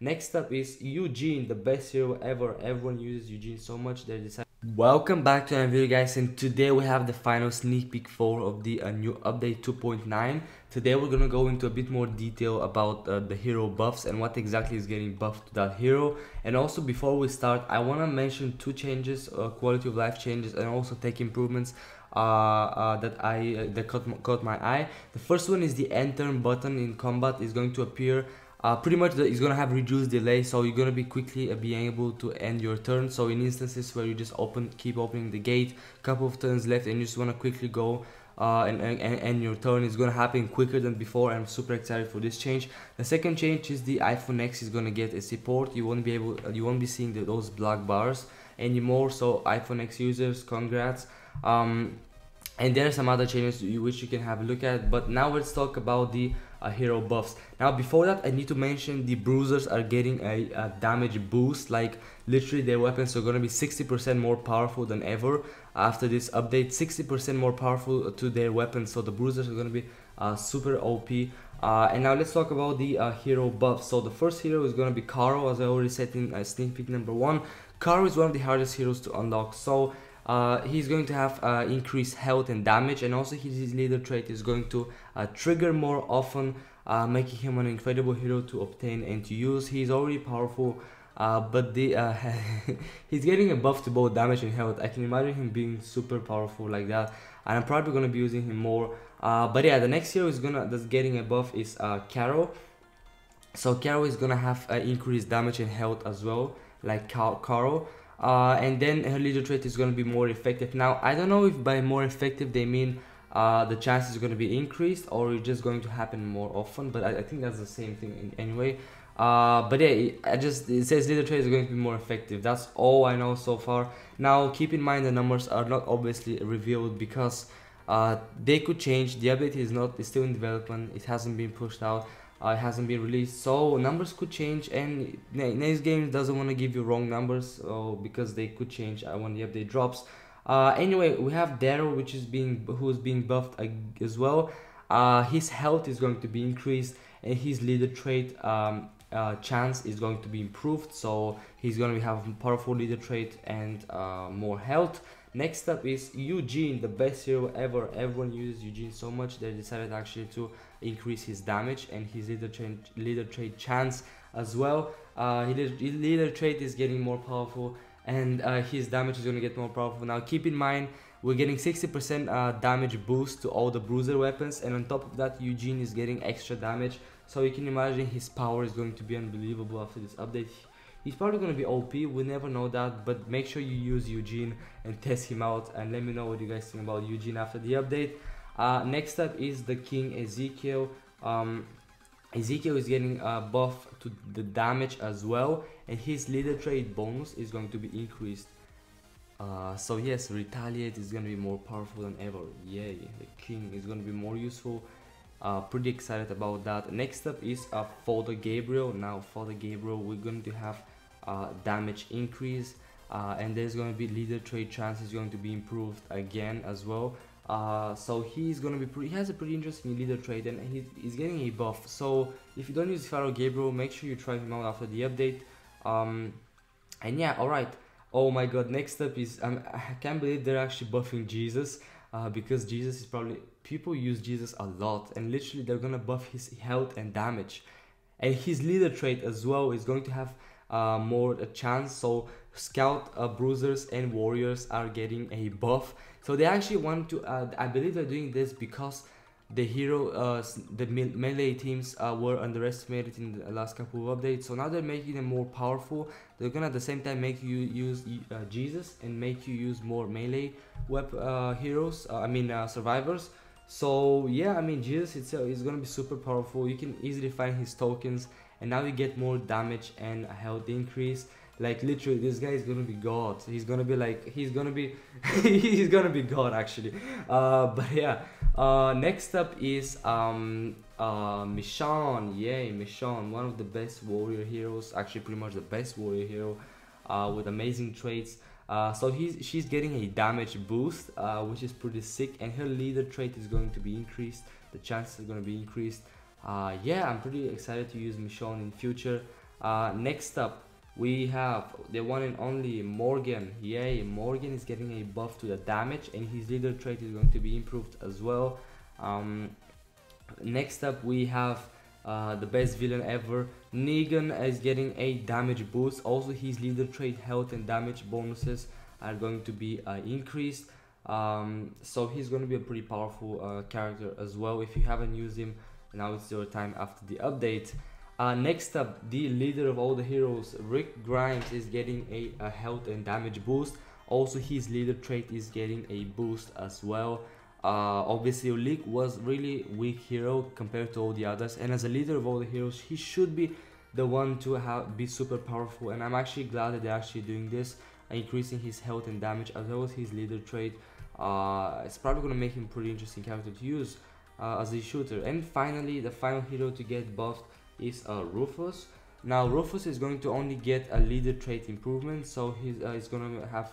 Next up is Eugene, the best hero ever. Everyone uses Eugene so much they decided. Welcome back to another video, guys, and today we have the final sneak peek for of the new update 2.9. Today we're gonna go into a bit more detail about the hero buffs and what exactly is getting buffed to that hero. And also, before we start, I want to mention two changes, quality of life changes and also tech improvements that caught my eye. The first one is the end turn button in combat is going to appear. Pretty much it's gonna have reduced delay, so you're gonna be quickly being able to end your turn. So in instances where you just keep opening the gate, couple of turns left, and you just wanna quickly go and end your turn, is gonna happen quicker than before. I'm super excited for this change. The second change is the iPhone X is gonna get a support. You won't be seeing those black bars anymore. So iPhone X users, congrats. And there are some other changes which you can have a look at, but now let's talk about the hero buffs. Now before that, I need to mention the bruisers are getting a damage boost. Like literally their weapons are going to be 60% more powerful than ever after this update. 60% more powerful to their weapons, so the bruisers are going to be super OP. And now let's talk about the hero buffs. So the first hero is going to be Caro, as I already said in sneak peek number 1. Caro is one of the hardest heroes to unlock, so he's going to have increased health and damage, and also his leader trait is going to trigger more often, making him an incredible hero to obtain and to use. He's already powerful, but he's getting a buff to both damage and health. I can imagine him being super powerful like that, and I'm probably going to be using him more. But yeah, the next hero that's getting a buff is Caro. So Caro is gonna have increased damage and health as well, like Caro. And then her leader trait is going to be more effective. Now I don't know if by more effective they mean the chance is going to be increased or it's just going to happen more often, but I think that's the same thing anyway. But yeah, it says leader trait is going to be more effective. That's all I know so far. Now keep in mind the numbers are not obviously revealed because they could change. The update is still in development. It hasn't been pushed out. It hasn't been released, so numbers could change, and Next Game doesn't want to give you wrong numbers because they could change when the update drops. Anyway, we have Daryl, who's being buffed as well. His health is going to be increased, and his leader trait chance is going to be improved, so he's going to have a powerful leader trait and more health. Next up is Eugene, the best hero ever. Everyone uses Eugene so much they decided actually to increase his damage and his leader trait chance as well. His leader trait is getting more powerful, and his damage is going to get more powerful. Now keep in mind, we're getting 60% damage boost to all the bruiser weapons, and on top of that Eugene is getting extra damage, so you can imagine his power is going to be unbelievable after this update. He's probably going to be OP, we never know that, but make sure you use Eugene and test him out, and let me know what you guys think about Eugene after the update. Next up is the King Ezekiel. Ezekiel is getting a buff to the damage as well, and his leader trait bonus is going to be increased. So yes, Retaliate is going to be more powerful than ever. Yay, the King is going to be more useful. Pretty excited about that. Next up is Father Gabriel. Now Father Gabriel, we're going to have damage increase, and there's going to be leader trait chance is going to be improved again as well. So he's going to be he has a pretty interesting leader trait, and he's getting a buff. So if you don't use Father Gabriel, make sure you try him out after the update. And yeah, alright. Oh my god, next up is I can't believe they're actually buffing Jesus, because Jesus is probably, people use Jesus a lot, and literally they're gonna buff his health and damage, and his leader trait as well is going to have more a chance. So scout, bruisers and warriors are getting a buff, so they actually want to I believe they're doing this because the hero the melee teams were underestimated in the last couple of updates, so now they're making them more powerful. They're gonna at the same time make you use Jesus and make you use more melee heroes, survivors. So yeah, I mean, Jesus itself is gonna be super powerful. You can easily find his tokens, and now you get more damage and a health increase. Like literally, this guy is gonna be god. He's gonna be like, he's gonna be he's gonna be god actually. But yeah, next up is Michonne. Yay, Michonne, one of the best warrior heroes, actually pretty much the best warrior hero, with amazing traits. So she's getting a damage boost, which is pretty sick, and her leader trait is going to be increased. The chances are going to be increased. Yeah, I'm pretty excited to use Michonne in future. Next up, we have the one and only Morgan. Yay, Morgan is getting a buff to the damage, and his leader trait is going to be improved as well. Next up, we have the best villain ever. Negan is getting a damage boost. Also, his leader trait, health and damage bonuses are going to be increased. So he's going to be a pretty powerful character as well. If you haven't used him, now it's your time after the update. Next up, the leader of all the heroes, Rick Grimes, is getting a health and damage boost. Also, his leader trait is getting a boost as well. Obviously, Rick was really weak hero compared to all the others, and as a leader of all the heroes, he should be the one to be super powerful. And I'm actually glad that they're actually doing this, increasing his health and damage as well as his leader trait. It's probably gonna make him a pretty interesting character to use as a shooter. And finally, the final hero to get buffed is Rufus. Now Rufus is going to only get a leader trait improvement, so he's gonna have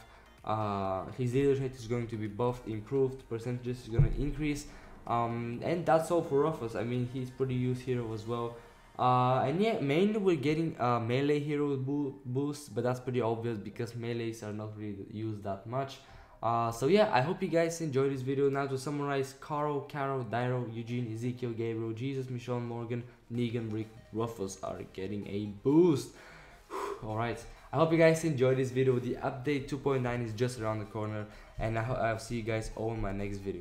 his leader trait is going to be buffed, improved, percentages is gonna increase, and that's all for Rufus. I mean, he's pretty used hero as well. And yeah, mainly we're getting melee hero boost, but that's pretty obvious because melees are not really used that much. So yeah, I hope you guys enjoyed this video. Now to summarize, Carl, Daryl, Eugene, Ezekiel, Gabriel, Jesus, Michonne, Morgan, Negan, Rick, Rufus are getting a boost. Alright, I hope you guys enjoyed this video. The update 2.9 is just around the corner, and I'll see you guys all in my next video.